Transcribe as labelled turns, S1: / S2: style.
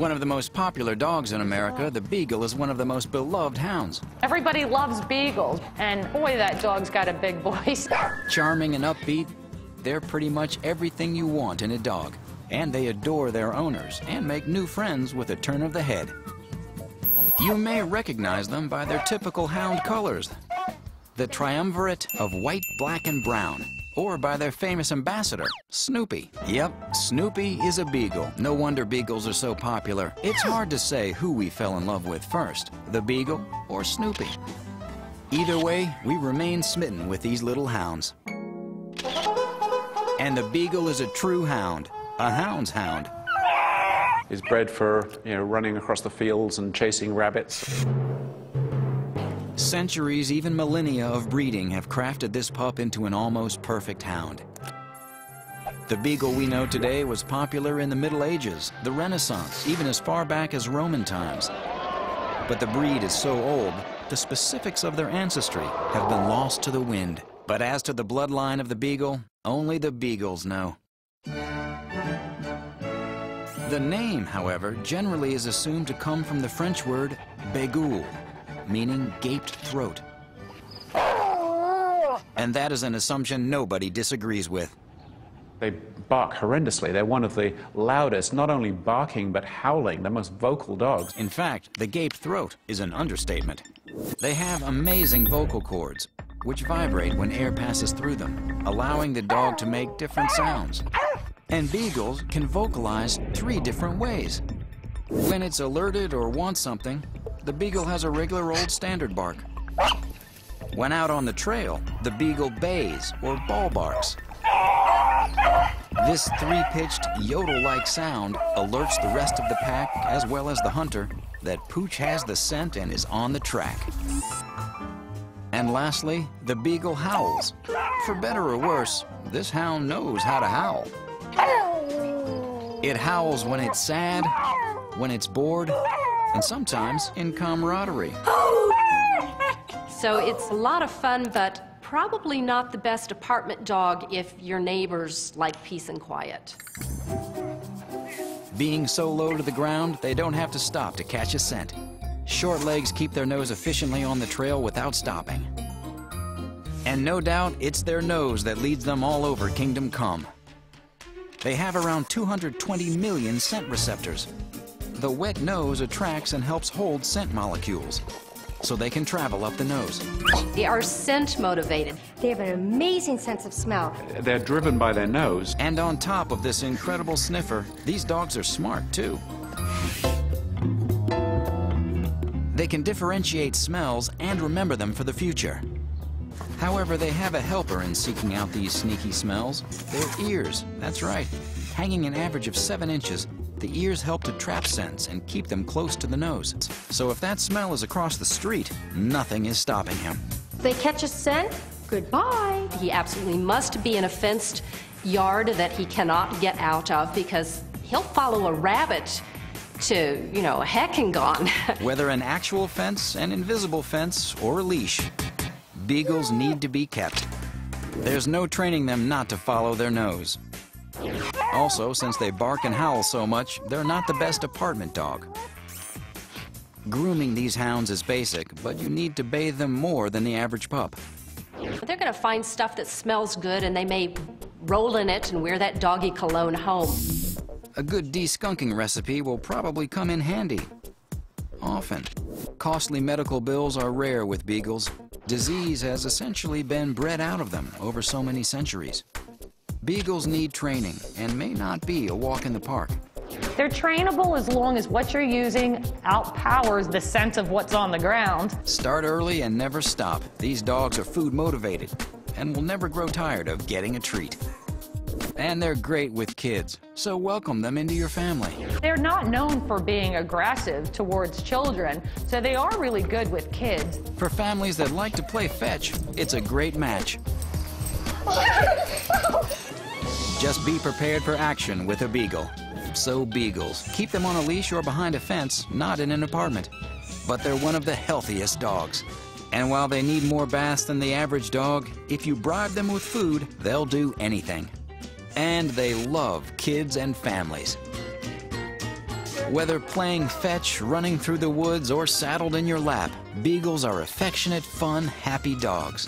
S1: One of the most popular dogs in America, the Beagle is one of the most beloved hounds.
S2: Everybody loves Beagles, and boy, that dog's got a big voice.
S1: Charming and upbeat, they're pretty much everything you want in a dog. And they adore their owners and make new friends with a turn of the head. You may recognize them by their typical hound colors, the triumvirate of white, black, and brown, or by their famous ambassador, Snoopy. Yep, Snoopy is a Beagle. No wonder Beagles are so popular. It's hard to say who we fell in love with first, the Beagle or Snoopy. Either way, we remain smitten with these little hounds. And the Beagle is a true hound, a hound's hound.
S3: He's bred for, running across the fields and chasing rabbits.
S1: Centuries, even millennia of breeding have crafted this pup into an almost perfect hound. The Beagle we know today was popular in the Middle Ages, the Renaissance, even as far back as Roman times. But the breed is so old, the specifics of their ancestry have been lost to the wind. But as to the bloodline of the Beagle, only the Beagles know. The name, however, generally is assumed to come from the French word bégoule, meaning gaped throat. And that is an assumption nobody disagrees with.
S3: They bark horrendously. They're one of the loudest, not only barking, but howling, the most vocal dogs.
S1: In fact, the gaped throat is an understatement. They have amazing vocal cords, which vibrate when air passes through them, allowing the dog to make different sounds. And Beagles can vocalize 3 different ways. When it's alerted or wants something, the Beagle has a regular old standard bark. When out on the trail, the Beagle bays or ball barks. This 3-pitched yodel-like sound alerts the rest of the pack, as well as the hunter, that Pooch has the scent and is on the track. And lastly, the Beagle howls. For better or worse, this hound knows how to howl. It howls when it's sad, when it's bored, and sometimes in camaraderie.
S4: So it's a lot of fun, but probably not the best apartment dog if your neighbors like peace and quiet.
S1: Being so low to the ground, they don't have to stop to catch a scent. Short legs keep their nose efficiently on the trail without stopping. And no doubt, it's their nose that leads them all over Kingdom Come. They have around 220 million scent receptors. The wet nose attracts and helps hold scent molecules, so they can travel up the nose.
S4: They are scent motivated.
S5: They have an amazing sense of smell.
S3: They're driven by their nose.
S1: And on top of this incredible sniffer, these dogs are smart too. They can differentiate smells and remember them for the future. However, they have a helper in seeking out these sneaky smells. Their ears, that's right. Hanging an average of 7 inches, the ears help to trap scents and keep them close to the nose. So if that smell is across the street, nothing is stopping him.
S5: They catch a scent, goodbye.
S4: He absolutely must be in a fenced yard that he cannot get out of, because he'll follow a rabbit to, heck and gone.
S1: Whether an actual fence, an invisible fence, or a leash, Beagles need to be kept. There's no training them not to follow their nose. Also, since they bark and howl so much, they're not the best apartment dog. Grooming these hounds is basic, but you need to bathe them more than the average pup.
S4: They're going to find stuff that smells good, and they may roll in it and wear that doggy cologne home.
S1: A good de-skunking recipe will probably come in handy. Often. Costly medical bills are rare with Beagles. Disease has essentially been bred out of them over so many centuries. Beagles need training and may not be a walk in the park.
S2: They're trainable as long as what you're using outpowers the scent of what's on the ground.
S1: Start early and never stop. These dogs are food motivated and will never grow tired of getting a treat. And they're great with kids, so welcome them into your family.
S2: They're not known for being aggressive towards children, so they are really good with kids.
S1: For families that like to play fetch, it's a great match. Just be prepared for action with a Beagle. So Beagles, keep them on a leash or behind a fence, not in an apartment. But they're one of the healthiest dogs. And while they need more baths than the average dog, if you bribe them with food, they'll do anything. And they love kids and families. Whether playing fetch, running through the woods, or saddled in your lap, Beagles are affectionate, fun, happy dogs.